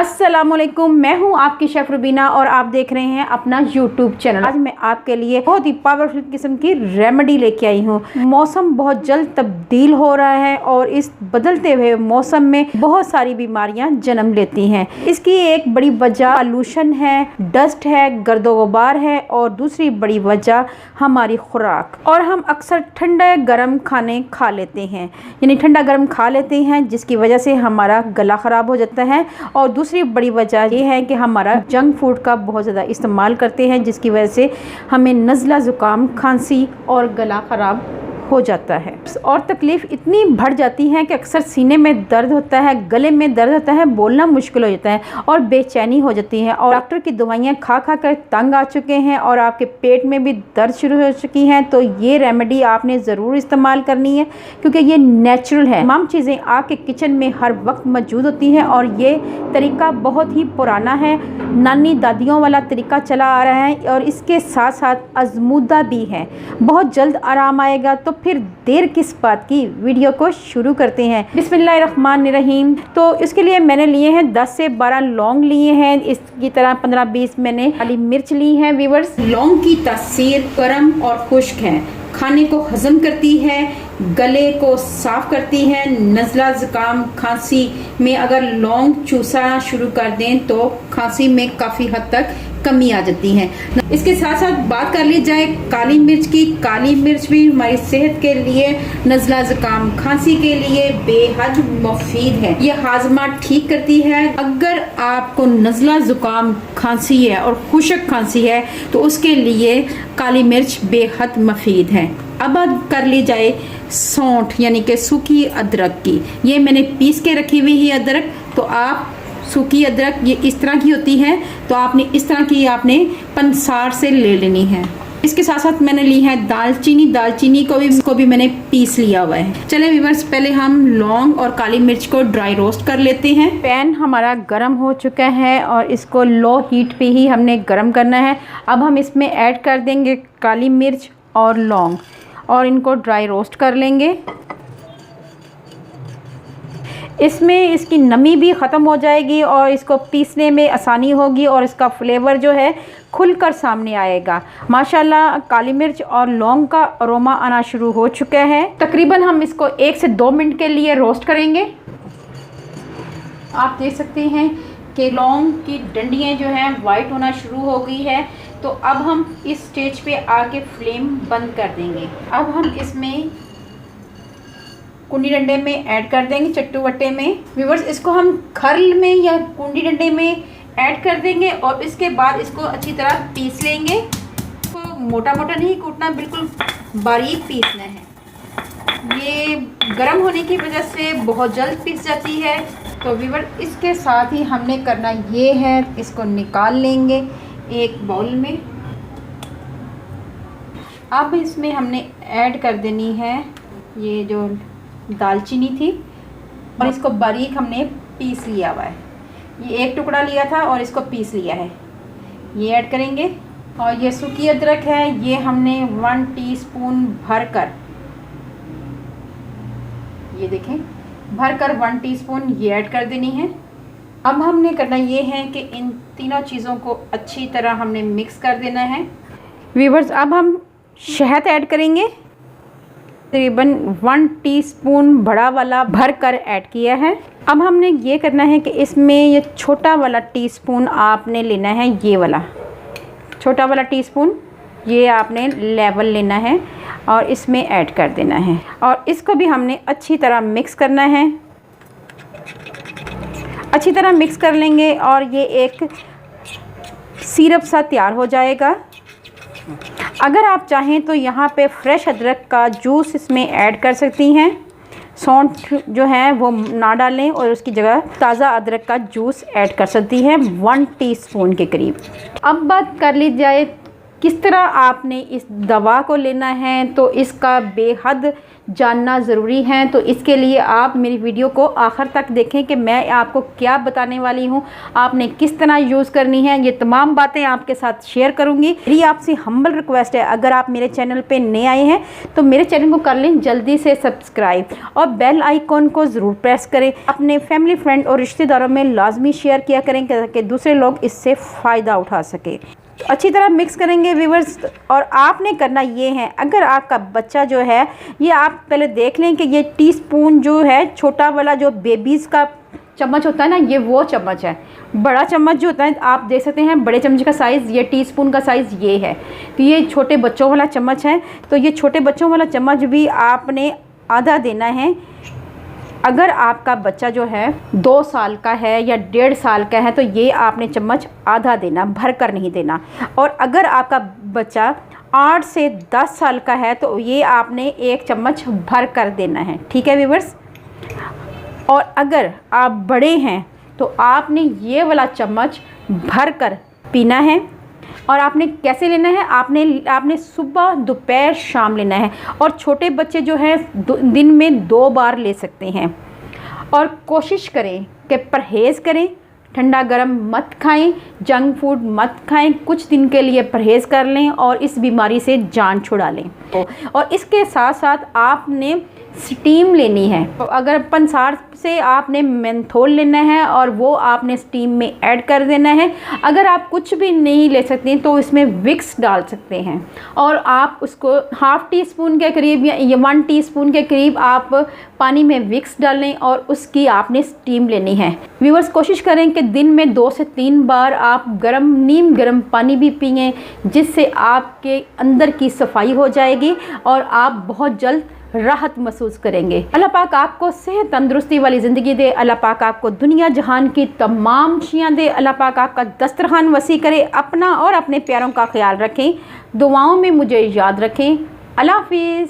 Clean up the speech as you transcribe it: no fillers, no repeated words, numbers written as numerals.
अस्सलामुअलैकुम, मैं हूं आपकी शेफ रुबीना और आप देख रहे हैं अपना यूट्यूब चैनल। आज मैं आपके लिए बहुत ही पावरफुल किस्म की रेमेडी लेके आई हूं। मौसम बहुत जल्द तब्दील हो रहा है और इस बदलते हुए मौसम में बहुत सारी बीमारियां जन्म लेती हैं। इसकी एक बड़ी वजह पॉल्यूशन है, डस्ट है, गर्दो गुबार है और दूसरी बड़ी वजह हमारी खुराक। और हम अक्सर ठंडा गर्म खाने खा लेते हैं, यानी ठंडा गर्म खा लेते हैं, जिसकी वजह से हमारा गला ख़राब हो जाता है। और दूसरी बड़ी वजह ये है कि हमारा जंक फूड का बहुत ज़्यादा इस्तेमाल करते हैं, जिसकी वजह से हमें नज़ला, ज़ुकाम, खांसी और गला ख़राब हो जाता है। और तकलीफ़ इतनी बढ़ जाती है कि अक्सर सीने में दर्द होता है, गले में दर्द होता है, बोलना मुश्किल हो जाता है और बेचैनी हो जाती है। और डॉक्टर की दवाइयाँ खा खा कर तंग आ चुके हैं और आपके पेट में भी दर्द शुरू हो चुकी हैं। तो ये रेमेडी आपने ज़रूर इस्तेमाल करनी है, क्योंकि ये नेचुरल है। तमाम चीज़ें आपके किचन में हर वक्त मौजूद होती हैं और ये तरीका बहुत ही पुराना है, नानी दादियों वाला तरीका चला आ रहा है और इसके साथ साथ आजमूदा भी है। बहुत जल्द आराम आएगा। तो फिर देर किस बात की, वीडियो को शुरू करते हैं। बिस्मिल्लाहिर्रहमानिर्रहीम। तो इसके लिए मैंने लिए हैं 10 से 12 लौंग लिए हैं। इसकी तरह 15-20 मैंने काली मिर्च ली हैं। व्यूअर्स, लौंग की तासीर गर्म और खुश्क है, खाने को हजम करती है, गले को साफ करती है। नज़ला, ज़ुकाम, खांसी में अगर लौंग चूसना शुरू कर दें तो खांसी में काफ़ी हद तक कमी आ जाती है। इसके साथ साथ बात कर ली जाए काली मिर्च की। काली मिर्च भी हमारी सेहत के लिए, नज़ला, ज़ुकाम, खांसी के लिए बेहद मुफीद है। ये हाजमा ठीक करती है। अगर आपको नज़ला, ज़ुकाम, खांसी है और खुश्क खांसी है तो उसके लिए काली मिर्च बेहद मुफीद है। अब बात कर ली जाए सौंठ यानी कि सूखी अदरक की। ये मैंने पीस के रखी हुई है अदरक। तो आप सूखी अदरक ये इस तरह की होती है, तो आपने इस तरह की आपने पंसार से ले लेनी है। इसके साथ साथ मैंने ली है दालचीनी। दालचीनी को भी मैंने पीस लिया हुआ है। चले व्यूअर्स, पहले हम लौंग और काली मिर्च को ड्राई रोस्ट कर लेते हैं। पैन हमारा गर्म हो चुका है और इसको लो हीट पे ही हमने गर्म करना है। अब हम इसमें ऐड कर देंगे काली मिर्च और लौंग और इनको ड्राई रोस्ट कर लेंगे। इसमें इसकी नमी भी ख़त्म हो जाएगी और इसको पीसने में आसानी होगी और इसका फ्लेवर जो है खुलकर सामने आएगा। माशाल्लाह काली मिर्च और लौंग का अरोमा आना शुरू हो चुका है। तकरीबन हम इसको 1 से 2 मिनट के लिए रोस्ट करेंगे। आप देख सकते हैं कि लौंग की डंडियाँ जो हैं वाइट होना शुरू हो गई है। तो अब हम इस स्टेज पे आके फ्लेम बंद कर देंगे। अब हम इसमें कुंडी डंडे में ऐड कर देंगे, चट्टू वट्टे में। व्यूअर्स, इसको हम खरल में या कुंडी डंडे में ऐड कर देंगे और इसके बाद इसको अच्छी तरह पीस लेंगे। इसको मोटा मोटा नहीं कूटना, बिल्कुल बारीक पीसना है। ये गर्म होने की वजह से बहुत जल्द पीस जाती है। तो व्यूअर्स, इसके साथ ही हमने करना ये है, इसको निकाल लेंगे एक बाउल में। अब इसमें हमने ऐड कर देनी है ये जो दालचीनी थी और इसको बारीक हमने पीस लिया हुआ है। ये एक टुकड़ा लिया था और इसको पीस लिया है, ये ऐड करेंगे। और ये सूखी अदरक है, ये हमने 1 टीस्पून भरकर, ये देखें, भरकर 1 टीस्पून ये ऐड कर देनी है। अब हमने करना ये है कि इन तीनों चीज़ों को अच्छी तरह हमने मिक्स कर देना है। व्यूअर्स, अब हम शहद ऐड करेंगे। तकरीबन 1 टीस्पून बड़ा वाला भर कर ऐड किया है। अब हमने ये करना है कि इसमें ये छोटा वाला टीस्पून आपने लेना है, ये वाला छोटा वाला टीस्पून, ये आपने लेवल लेना है और इसमें ऐड कर देना है। और इसको भी हमने अच्छी तरह मिक्स करना है। अच्छी तरह मिक्स कर लेंगे और ये एक सिरप सा तैयार हो जाएगा। अगर आप चाहें तो यहाँ पे फ्रेश अदरक का जूस इसमें ऐड कर सकती हैं। सौंठ जो है वो ना डालें और उसकी जगह ताज़ा अदरक का जूस ऐड कर सकती हैं 1 टीस्पून के करीब। अब बात कर ली जाए किस तरह आपने इस दवा को लेना है। तो इसका बेहद जानना ज़रूरी है। तो इसके लिए आप मेरी वीडियो को आखिर तक देखें कि मैं आपको क्या बताने वाली हूँ, आपने किस तरह यूज़ करनी है। ये तमाम बातें आपके साथ शेयर करूँगी। मेरी आपसे हम्बल रिक्वेस्ट है, अगर आप मेरे चैनल पे नए आए हैं तो मेरे चैनल को कर लें जल्दी से सब्सक्राइब और बेल आइकॉन को ज़रूर प्रेस करें। अपने फैमिली, फ्रेंड और रिश्तेदारों में लाजमी शेयर किया करें ताकि दूसरे लोग इससे फ़ायदा उठा सके। अच्छी तरह मिक्स करेंगे व्यूवर्स। और आपने करना ये है, अगर आपका बच्चा जो है, ये आप पहले देख लें कि ये टीस्पून जो है, छोटा वाला जो बेबीज़ का चम्मच होता है ना, ये वो चम्मच है। बड़ा चम्मच जो होता है आप देख सकते हैं, बड़े चम्मच का साइज़, ये टीस्पून का साइज़ ये है। तो ये छोटे बच्चों वाला चम्मच है। तो ये छोटे बच्चों वाला चम्मच भी आपने आधा देना है। अगर आपका बच्चा जो है 2 साल का है या 1.5 साल का है तो ये आपने चम्मच आधा देना, भर कर नहीं देना। और अगर आपका बच्चा 8 से 10 साल का है तो ये आपने 1 चम्मच भर कर देना है। ठीक है व्यूअर्स। और अगर आप बड़े हैं तो आपने ये वाला चम्मच भर कर पीना है। और आपने कैसे लेना है, आपने सुबह, दोपहर, शाम लेना है। और छोटे बच्चे जो है दिन में 2 बार ले सकते हैं। और कोशिश करें कि परहेज़ करें, ठंडा गरम मत खाएं, जंक फूड मत खाएं। कुछ दिन के लिए परहेज़ कर लें और इस बीमारी से जान छुड़ा लें। और इसके साथ साथ आपने स्टीम लेनी है। तो अगर पंसार से आपने मेंथोल लेना है और वो आपने स्टीम में ऐड कर देना है। अगर आप कुछ भी नहीं ले सकते तो इसमें विक्स डाल सकते हैं और आप उसको ½ टीस्पून के करीब या 1 टीस्पून के करीब आप पानी में विक्स डालें और उसकी आपने स्टीम लेनी है। व्यूअर्स, कोशिश करें कि दिन में 2 से 3 बार आप नीम गर्म पानी भी पिएं, जिससे आपके अंदर की सफाई हो जाएगी और आप बहुत जल्द राहत महसूस करेंगे। अल्लाह पाक आपको सेहत तंदुरुस्ती वाली ज़िंदगी दे। अल्लाह पाक आपको दुनिया जहान की तमाम खुशियाँ दे। अल्लाह पाक आपका दस्तरखान वसी करे। अपना और अपने प्यारों का ख्याल रखें। दुआओं में मुझे याद रखें। अल्लाह हाफिज़।